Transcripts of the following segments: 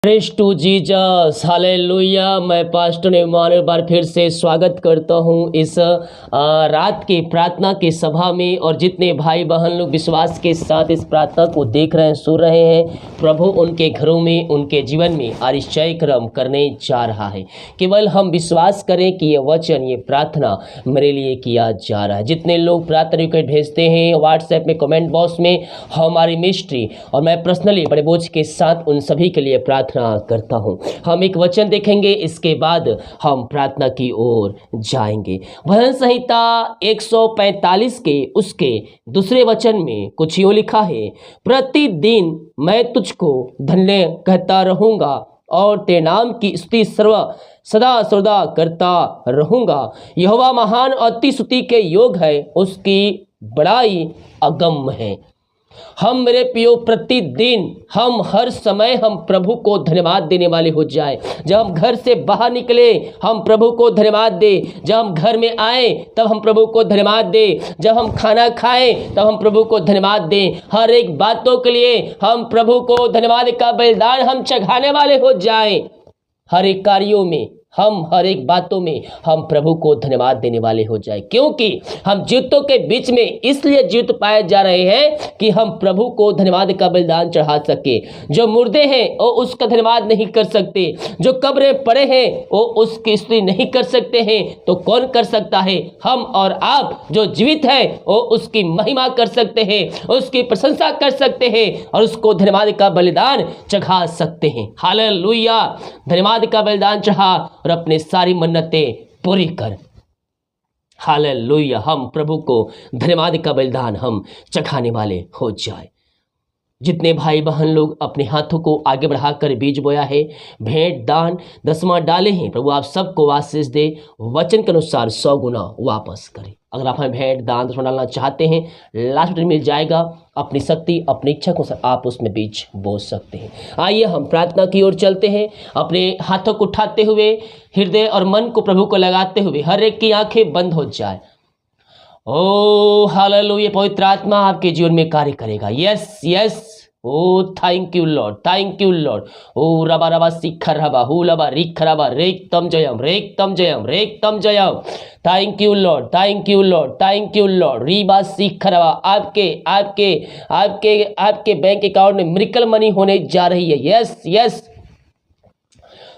Praise to Jesus, hallelujah. मैं pastor Iman एक बार फिर से स्वागत करता हूं इस रात की प्रार्थना की सभा में। और जितने भाई बहन लोग विश्वास के साथ इस प्रार्थना को देख रहे हैं, सुन रहे हैं, प्रभु उनके घरों में, उनके जीवन में आश्चर्य कर्म करने जा रहा है। केवल हम विश्वास करें कि ये वचन, ये प्रार्थना मेरे लिए किया जा रहा है। जितने लोग प्रार्थना रिक्वेस्ट भेजते हैं व्हाट्सएप में, कमेंट बॉक्स में, हमारी मिनिस्ट्री और मैं पर्सनली बड़े बोझ के साथ उन सभी के लिए प्रार्थना करता हूं। हम एक वचन देखेंगे, इसके बाद हम प्रार्थना की ओर जाएंगे। भजन संहिता 145 के उसके दूसरे वचन में कुछ यूं लिखा है, प्रतिदिन मैं तुझको धन्य कहता रहूंगा और तेरे नाम की स्तुति सदा सर्वदा करता रहूंगा। यहोवा महान और अति स्तुति के योग है, उसकी बड़ाई अगम्य है। हम मेरे प्रियो प्रतिदिन, हम हर समय हम प्रभु को धन्यवाद देने वाले हो जाए। जब हम घर से बाहर निकले हम प्रभु को धन्यवाद दे, जब हम घर में आए तब हम प्रभु को धन्यवाद दे, जब हम खाना खाएं तब हम प्रभु को धन्यवाद दें। हर एक बातों के लिए हम प्रभु को धन्यवाद का बलिदान हम चढ़ाने वाले हो जाएं। हर एक कार्यों में, हम हर एक बातों में हम प्रभु को धन्यवाद देने वाले हो जाए, क्योंकि हम जीवितों के बीच में इसलिए जीवित पाए जा रहे हैं कि हम प्रभु को धन्यवाद का बलिदान चढ़ा सके। जो मुर्दे हैं वो उसका धन्यवाद नहीं कर सकते, जो कब्रें पड़े हैं वो उसकी स्तुति नहीं कर सकते हैं, तो कौन कर सकता है? हम और आप जो जीवित हैं वो उसकी महिमा कर सकते हैं, उसकी प्रशंसा कर सकते हैं और उसको धन्यवाद का बलिदान चढ़ा सकते हैं। हालेलुया। धन्यवाद का बलिदान चढ़ा और अपने सारी मन्नतें पूरी कर। हालेलुया। हम प्रभु को धन्यवाद का बलिदान हम चढ़ाने वाले हो जाए। जितने भाई बहन लोग अपने हाथों को आगे बढ़ाकर बीज बोया है, भेंट दान दसवां डाले हैं, प्रभु आप सबको आशीष दे, वचन के अनुसार 100 गुना वापस करे। अगर आप हमें भेंट दान दसवां डालना चाहते हैं, लास्ट में मिल जाएगा। अपनी शक्ति, अपनी इच्छा को आप उसमें बीज बो सकते हैं। आइए हम प्रार्थना की ओर चलते हैं। अपने हाथों को उठाते हुए, हृदय और मन को प्रभु को लगाते हुए, हर एक की आंखें बंद हो जाए। Oh hallelujah. पवित्र आत्मा आपके जीवन में कार्य करेगा। Yes yes. Oh thank you lord, thank you lord. Oh रबा रबा सिखर रबा हु लबा रिख रबा रेक तम जयम, रेक तम जयम, रेक तम जयम। Thank you lord, thank you lord, thank you lord. रीबा सिखर रबा आपके आपके आपके आपके बैंक अकाउंट में मिरेकल मनी होने जा रही है। Yes yes.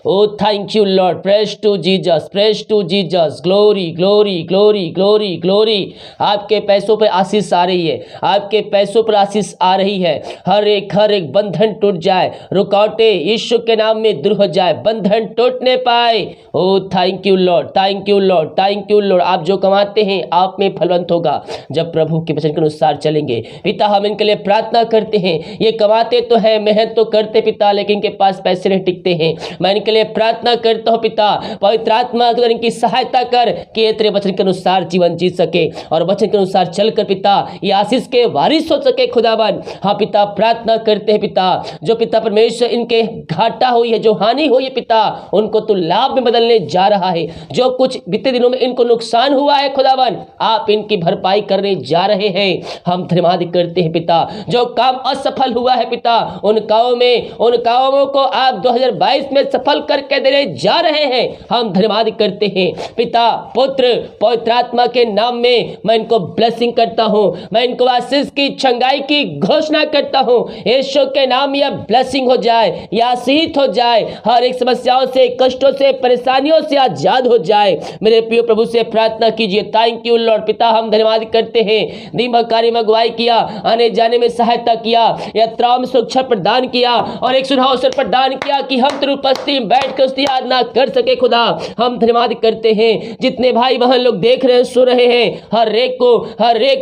Oh, thank you Lord. Praise to Jesus. Praise to Jesus. Glory, glory, glory, glory, glory. आपके पैसों पर आशीष आ रही है, आपके पैसों पर आशीष आ रही है। हर एक बंधन टूट जाए, रुकावटें यीशु के नाम में दूर हो जाए, बंधन टूटने पाए। Oh thank you lord, thank you lord, thank you Lord. आप जो कमाते हैं आप में फलवंत होगा जब प्रभु के वचन के अनुसार चलेंगे। पिता हम इनके लिए प्रार्थना करते हैं। ये कमाते तो है, मेहनत तो करते पिता, लेकिन इनके पास पैसे नहीं टिकते हैं। मैं इनके लिए प्रार्थना करता हूं पिता, पवित्र आत्मा इनकी सहायता कर कि तेरे वचन के अनुसार जीवन जी सके और वचन के अनुसार चलकर पिता ये आशीष के वारिस हो सके। खुदावन हाँ पिता, प्रार्थना करते हैं पिता, जो पिता परमेश्वर इनके घाटा हुई है, जो हानि हुई है पिता, उनको तो लाभ में बदलने जा रहा है। जो कुछ बीते दिनों में इनको नुकसान हुआ है खुदावन, आप इनकी भरपाई करने जा रहे हैं। हम धन्यवाद करते हैं पिता। जो काम असफल हुआ है पिता, उन कामों को आप 2022 में सफल करके देने जा रहे हैं। हम धन्यवाद करते हैं पिता, पुत्र पवित्र आत्मा के नाम में मैं इनको ब्लेसिंग करता हूं। मैं इनको आशीष की, चंगाई की घोषणा करता हूं। यीशु के नाम यह ब्लेसिंग हो जाए, यह आशीष हो जाए। हर एक समस्याओं से, कष्टों से, परेशानियों से आजाद हो जाए। मेरे प्रिय प्रभु से प्रार्थना कीजिए। Thank you Lord. पिता हम धन्यवाद करते हैं, दिन भर कार्य में अगुवाई किया, आने जाने में सहायता किया, यात्राओं में सुरक्षा प्रदान किया और एक सुनहरा अवसर प्रदान किया कि हम तेरी उपस्थिति में बैठ कर उसकी आराधना कर सके। खुदा हम धन्यवाद करते हैं। जितने भाई बहन लोग देख रहे हैं, सुन रहे हैं, हर एक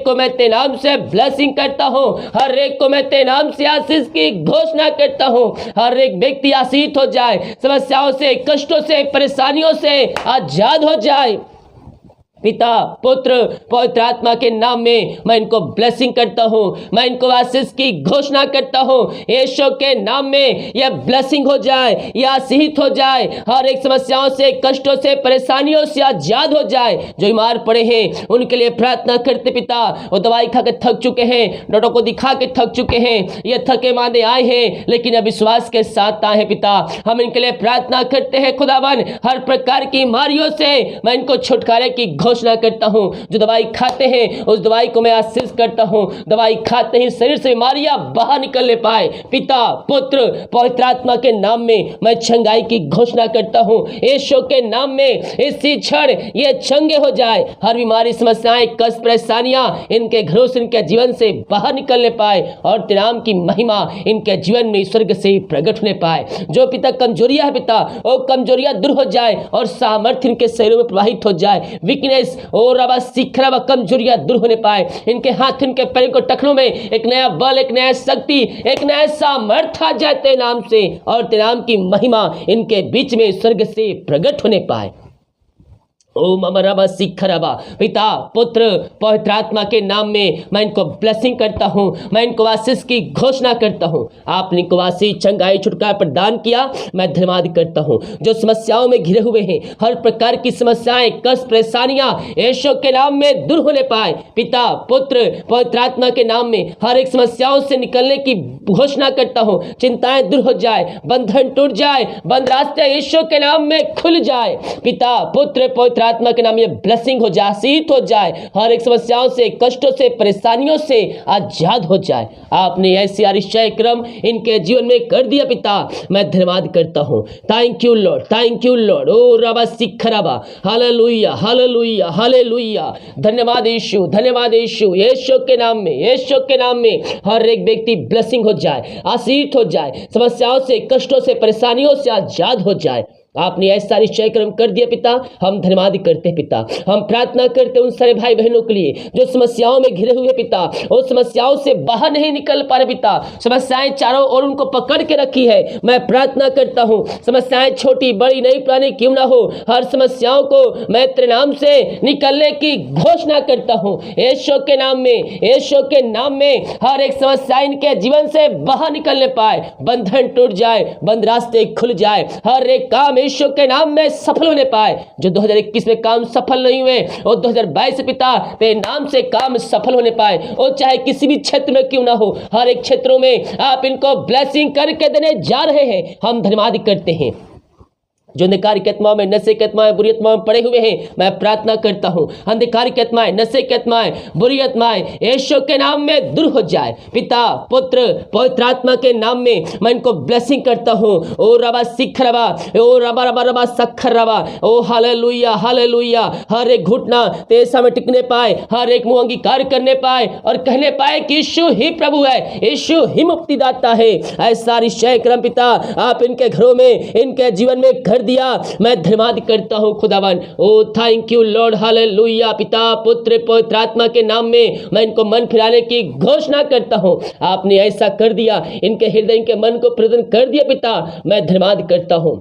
को मैं तेरे नाम से ब्लेसिंग करता हूं। हर एक को मैं तेरे नाम से आशीष की घोषणा करता हूं। हर एक व्यक्ति आशीष हो जाए, समस्याओं से, कष्टों से, परेशानियों से आजाद हो जाए। पिता, पुत्र, पवित्र आत्मा के नाम में मैं इनको ब्लेसिंग करता हूँ, मैं इनको आशीष की घोषणा करता हूँ। यीशु के नाम में यह ब्लेसिंग हो जाए, यह आशीषित हो जाए, हर एक समस्याओं से, कष्टों से, परेशानियों से आजाद हो जाए। जो बीमार पड़े हैं उनके लिए प्रार्थना करते पिता, वो दवाई खा के थक चुके हैं, डॉक्टर को दिखा के थक चुके हैं, ये थके मांदे आए हैं लेकिन अब विश्वास के साथ आए हैं पिता। हम इनके लिए प्रार्थना करते हैं खुदावन, हर प्रकार की बीमारियों से मैं इनको छुटकारे की घोषणा करता हूं। जो दवाई खाते हैं उस दवाई को मैं आशीष करता हूं, दवाई खाते ही शरीर से बीमारियां बाहर निकलने पाए। पिता, पुत्र, पवित्र आत्मा के नाम में मैं चंगाई की घोषणा करता हूं। यीशु के नाम में इसी क्षण ये चंगे हो जाए, हर बीमारी, समस्याएं, कष्ट, परेशानियां इनके घरों से, इनके जीवन से बाहर निकलने पाए और तेरे नाम की महिमा इनके जीवन में स्वर्ग से प्रकट होने पाए। जो पिता कमजोरियां है पिता, वो कमजोरियां दूर हो जाए और सामर्थ्य इनके शरीरों में प्रवाहित हो जाए। वीकनेस और रबा सीखरा व कमजोरियां दूर होने पाए। इनके हाथ, इनके पैर को, टखनों में एक नया बल, एक नया शक्ति, एक नया सामर्थ्य आ जाए तेरे नाम से, और तेरे नाम की महिमा इनके बीच में स्वर्ग से प्रकट होने पाए। ओम अमरबा सिखरबा, पिता, पुत्र, पवित्र आत्मा के नाम में मैं इनको ब्लेसिंग करता हूँ, मैं इनको आशीष की घोषणा करता हूँ। आपने इनको आशीष, चंगाई, छुटकारा प्रदान किया, मैं धन्यवाद करता हूँ। जो समस्याओं में घिरे हुए हैं, हर प्रकार की समस्याएं, कष्ट, परेशानियां यीशु के नाम में दूर होने पाए। पिता, पुत्र, पवित्र आत्मा के नाम में हर एक समस्याओं से निकलने की घोषणा करता हूँ। चिंताएं दूर हो जाए, बंधन टूट जाए, बंद रास्ते यीशु के नाम में खुल जाए। पिता, पुत्र, पवित्र आत्मा के नाम में ब्लेसिंग हो जाए, आशीष हो जाए, हर एक समस्याओं से, कष्टों से, परेशानियों से आजाद हो जाए। आपने ऐसे आश्चर्य क्रम इनके जीवन में कर दिया पिता, मैं धन्यवाद करता हूँ। Thank you lord, thank you lord. Oh रबा सिखरबा, हालेलुया, हालेलुया, हालेलुया। धन्यवाद यीशु, धन्यवाद यीशु। यीशु के नाम में, यीशु के नाम में हर एक व्यक्ति ब्लेसिंग हो जाए, आशीष हो जाए, समस्याओं से, कष्टों से, परेशानियों से आजाद हो जाए। आपने ऐसा निश्चय कर्म कर दिया पिता, हम धन्यवाद करते हैं पिता। हम प्रार्थना करते हैं उन सारे भाई बहनों के लिए जो समस्याओं में घिरे हुए पिता, उन समस्याओं से बाहर नहीं निकल पा रहे पिता, समस्याएं चारों ओर उनको पकड़ के रखी है। मैं प्रार्थना करता हूँ, समस्याएं छोटी बड़ी नई पुरानी क्यों ना हो, हर समस्याओं को मैं तेरे नाम से निकलने की घोषणा करता हूँ। यीशु के नाम में, यीशु के नाम में हर एक समस्या इनके जीवन से बाहर निकलने पाए, बंधन टूट जाए, बंद रास्ते खुल जाए, हर एक काम यीशु के नाम में सफल होने पाए। जो 2021 में काम सफल नहीं हुए और 2022 से पिता तेरे नाम से काम सफल होने पाए, और चाहे किसी भी क्षेत्र में क्यों ना हो, हर एक क्षेत्रों में आप इनको ब्लेसिंग करके देने जा रहे हैं। हम धन्यवाद करते हैं। जो अंधकार की आत्माओं में, नशे की आत्माएं, बुरी आत्माओं में पड़े हुए हैं, मैं प्रार्थना करता हूं, अंधकार की आत्माएं, नशे की आत्माएं, बुरी आत्माएं यीशु के नाम में दूर हो जाए। पिता, पुत्र, पवित्र आत्मा के नाम में मैं इनको ब्लेसिंग करता हूं। ओ रबा सिख रबा, ओ रबा रबा रबा सखर रबा, ओ हालेलुया, हालेलुया। हर एक घुटना तेरे सामने टिकने पाए, हर एक मुंह अंगीकार करने पाए और कहने पाए कि यीशु ही प्रभु है, यीशु ही मुक्तिदाता है। ऐसा निश्चय क्रम पिता आप इनके घरों में, इनके जीवन में कर दिया, मैं धन्यवाद करता हूं खुदावन। ओ थैंक यू लॉर्ड, हालेलुया। पिता, पुत्र, पवित्र आत्मा के नाम में मैं इनको मन फिराने की घोषणा करता हूं। आपने ऐसा कर दिया, इनके हृदय, इनके मन को प्रसन्न कर दिया पिता, मैं धन्यवाद करता हूं।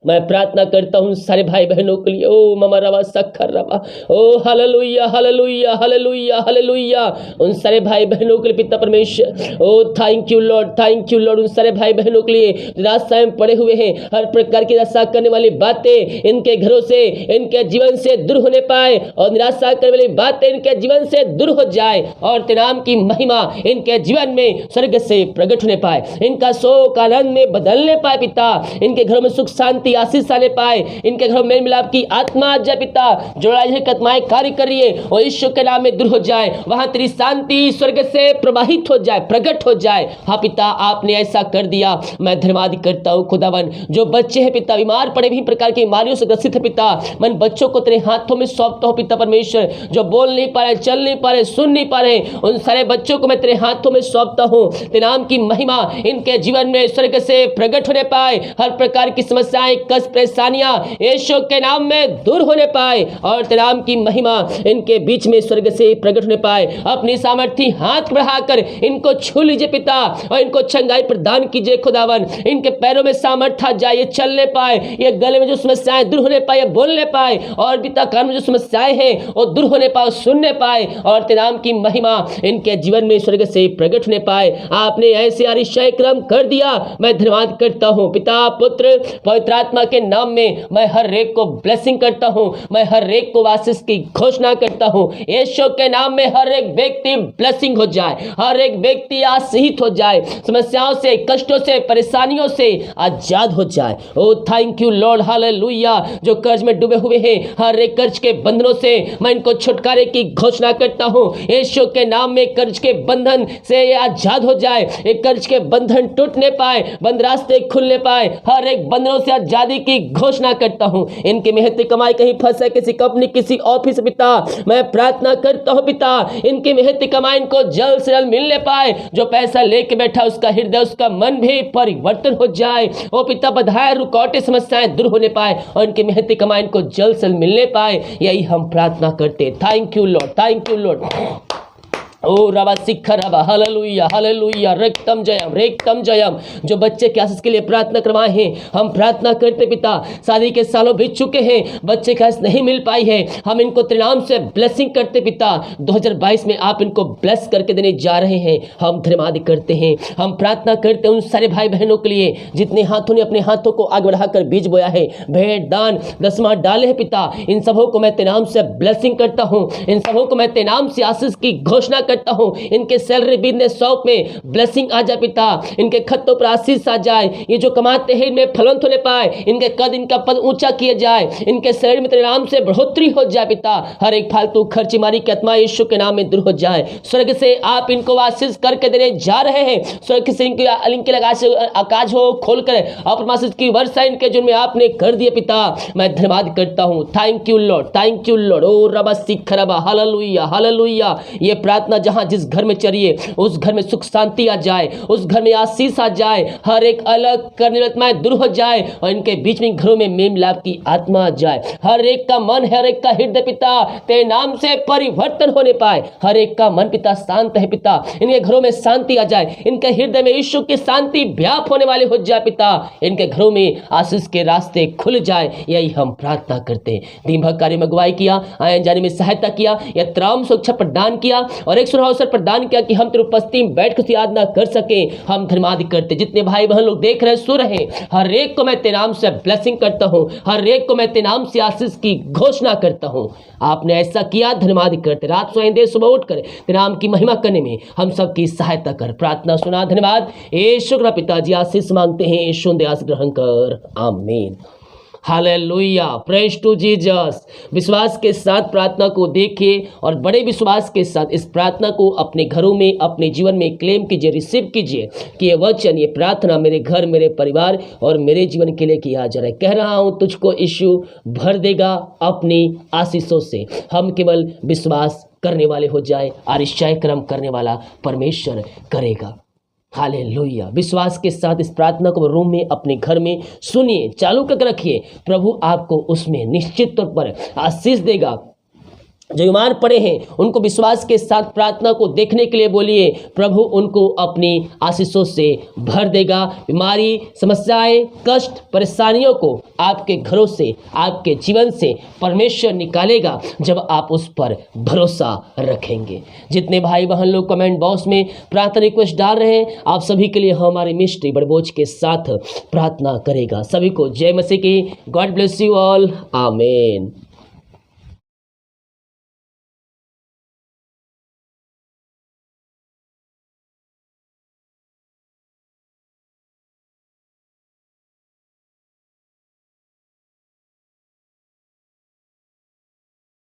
मैं प्रार्थना करता हूँ सारे भाई बहनों के लिए। ओ ममा रवा सखर रवा, oh hallelujah, hallelujah, hallelujah, hallelujah. उन सारे भाई बहनों के लिए पिता परमेश्वर, oh thank you lord, thank you lord. उन सारे भाई बहनों के लिए निराशा में पड़े हुए हैं, हर प्रकार की निराशा करने वाली बातें इनके घरों से, इनके जीवन से दूर होने पाए, और निराशा करने वाली बातें इनके जीवन से दूर हो जाए, और तेरे नाम की महिमा इनके जीवन में स्वर्ग से प्रकट होने पाए, इनका शोक आनंद में बदलने पाए पिता, इनके घरों में सुख शांति आशीष आने पाए, इनके घर में मेल मिलाप की आत्मा आ जाए पिता, जो लड़ाई की आत्माएं कार्य कर रही है वो यीशु के नाम में दूर हो जाए, वहां तेरी शांति स्वर्ग से प्रवाहित हो जाए, प्रकट हो जाए। हाँ पिता, आपने ऐसा कर दिया, मैं धन्यवाद करता हूँ खुदावन। जो बच्चे हैं पिता बीमार पड़े, भी प्रकार की बीमारियों से ग्रसित है पिता, मैं बच्चों को तेरे हाथों में सौंपता हूँ पिता परमेश्वर। जो बोल नहीं पा रहे, चल नहीं पा रहे, सुन नहीं पा रहे, उन सारे बच्चों को मैं तेरे हाथों में सौंपता हूँ। तेरे नाम की महिमा इनके जीवन में स्वर्ग से प्रकट होने पाए, हर प्रकार की समस्याएं, कष्ट परेशानियां यीशु के नाम में दूर होने पाए और तेरे नाम की महिमा इनके बीच में स्वर्ग से प्रकट होने पाए। अपनी सामर्थ्य हाथ बढ़ाकर इनको छू लीजिए पिता और इनको चंगाई प्रदान कीजिए खुदावन। इनके पैरों में सामर्थ्य आ जाए, ये चलने पाए, ये गले में जो समस्याएं दूर होने पाए, बोलने पाए और पिता कान में जो समस्याएं हैं वो दूर होने पाए, सुनने पाए और तेरे नाम की महिमा इनके जीवन में स्वर्ग से प्रकट होने पाए। आपने ऐसे आरिशाई क्रम कर दिया, मैं धन्यवाद करता हूँ पिता पुत्र पवित्र आत्मा के नाम में। मैं हर एक को ब्लेसिंग करता हूँ, मैं हर एक को आशीष की घोषणा करता हूँ। यीशु के नाम में हर एक व्यक्ति ब्लेसिंग हो जाए, हर एक व्यक्ति आशीषित हो जाए, समस्याओं से, कष्टों से, परेशानियों से आजाद हो जाए। ओ थैंक यू लॉर्ड, हालेलुया। जो कर्ज में डूबे हुए हैं, हर एक कर्ज के बंधनों से मैं इनको छुटकारे की घोषणा करता हूँ। यीशु के नाम में कर्ज के बंधन से ये आजाद हो जाए, एक कर्ज के बंधन टूटने पाए, बंद रास्ते खुलने पाए, हर एक बंधनों से आजादी की घोषणा करता हूँ। इनकी मेहनती कमाई कहीं फंस है, किसी कंपनी, किसी ऑफिस पिता, मैं प्रार्थना करता हूँ पिता इनकी मेहनती कमाई इनको जल्द से जल्द मिलने पाए। जो पैसा लेके बैठा उसका हृदय, उसका मन भी परिवर्तन हो जाए। ओ पिता बधाई, रुकावटें, समस्याएं दूर होने पाए और इनकी मेहनती कमाई इनको जल्द से जल्द मिलने पाए। यही हम प्रार्थना करते। Thank you lord, thank you lord. Oh रबा शिखर रबा, हालेलुया हालेलुया, रेक्तम जयम रेक्तम जयम। जो बच्चे के आशीष के लिए प्रार्थना करवाए हैं, हम प्रार्थना करते पिता, शादी के सालों बीत चुके हैं, बच्चे के आशीष नहीं मिल पाई है, हम इनको तेरे नाम से ब्लेसिंग करते पिता। 2022 में आप इनको ब्लेस करके देने जा रहे हैं, हम धन्यवाद करते हैं। हम प्रार्थना करते हैं उन सारे भाई बहनों के लिए जितने हाथों ने अपने हाथों को आगे बढ़ाकर बीज बोया है, भेंट दान दसवां डाले हैं पिता, इन सबों को मैं तेरे नाम से ब्लेसिंग करता हूँ, इन सबों को मैं तेरे नाम से आशीष की घोषणा करता हूं। इनके सैलरी बिजनेस शॉप में ब्लेसिंग आ जाए पिता, इनके खतों पर आशीष आ जाए, ये जो कमाते हैं इनमें फलवंत होने पाए, इनके कद, इनका पद ऊंचा किया जाए, इनके शरीर में तेरे नाम से बढ़ोतरी हो जाए पिता। हर एक फालतू खर्चीमारी की आत्मा यीशु के नाम में दूर हो जाए। स्वर्ग से आप इनको आशीष करके देने जा रहे हैं, स्वर्ग से इनके आकाश हो खोलकर आशीष की वर्षा इनके जुर्म में आपने कर दिए पिता। मैं धन्यवाद करता हूं। Thank you lord, thank you lord. Oh रबा शिखरबा, हालेलुया हालेलुया। ये प्रार्थना जहां जिस घर में चलिए उस घर में सुख शांति आ जाए, उस घर में आशीष आ जाए, हर एक अलग करने आत्माएं दूर हो जाए और इनके बीच में घरों में मेम लाभ की आत्मा आ जाए। हर एक का मन, हर एक का हृदय पिता तेरे नाम से परिवर्तन होने पाए। हर एक का मन पिता शांत है पिता, इनके घरों में शांति आ जाए, इनके हृदय में यीशु की शांति व्याप होने वाले हो जाए पिता। इनके घरों में आशीष के रास्ते खुल जाए, यही हम प्रार्थना करते हैं। दिन भर कार्य में अगुवाई किया, आने जाने में सहायता किया, यह त्राम सुरक्षा प्रदान किया और एक सुरक्षा अवसर प्रदान किया कि हम तेरी उपस्थिति में बैठ कर याद ना कर सके। हम धन्यवाद करते। जितने भाई बहन लोग देख रहे हैं, सुन रहे हैं, हर एक को मैं तेरे नाम से ब्लेसिंग करता हूं, हर एक को मैं तेरे नाम से आशीष की घोषणा करता हूं। आपने ऐसा किया, धन्यवाद करते। रात सोए देर सुबह उठ कर तेरे नाम की महिमा करने में हम सबकी सहायता कर। प्रार्थना सुना, धन्यवाद। यीशु का पिताजी आशीष मांगते हैं, यीशु दे आशीष ग्रहण कर, आमीन। Hallelujah, praise to Jesus. विश्वास के साथ प्रार्थना को देखिए और बड़े विश्वास के साथ इस प्रार्थना को अपने घरों में, अपने जीवन में क्लेम कीजिए, रिसीव कीजिए कि ये वचन, ये प्रार्थना मेरे घर, मेरे परिवार और मेरे जीवन के लिए किया जा रहा है। कह रहा हूं, तुझको यीशु भर देगा अपनी आशीषों से। हम केवल विश्वास करने वाले हो जाए, आरिशाई कर्म करने वाला परमेश्वर करेगा। हालेलुया। विश्वास के साथ इस प्रार्थना को रूम में, अपने घर में सुनिए, चालू करके रखिए। प्रभु आपको उसमें निश्चित तौर पर आशीष देगा। जो ईमान पड़े हैं उनको विश्वास के साथ प्रार्थना को देखने के लिए बोलिए, प्रभु उनको अपनी आशीषों से भर देगा। बीमारी, समस्याएं, कष्ट, परेशानियों को आपके घरों से, आपके जीवन से परमेश्वर निकालेगा जब आप उस पर भरोसा रखेंगे। जितने भाई बहन लोग कमेंट बॉक्स में प्रार्थना रिक्वेस्ट डाल रहे हैं, आप सभी के लिए हमारी मिस्ट्री बड़बोझ के साथ प्रार्थना करेगा। सभी को जय मसीह की। गॉड ब्लेस यू ऑल, आमीन।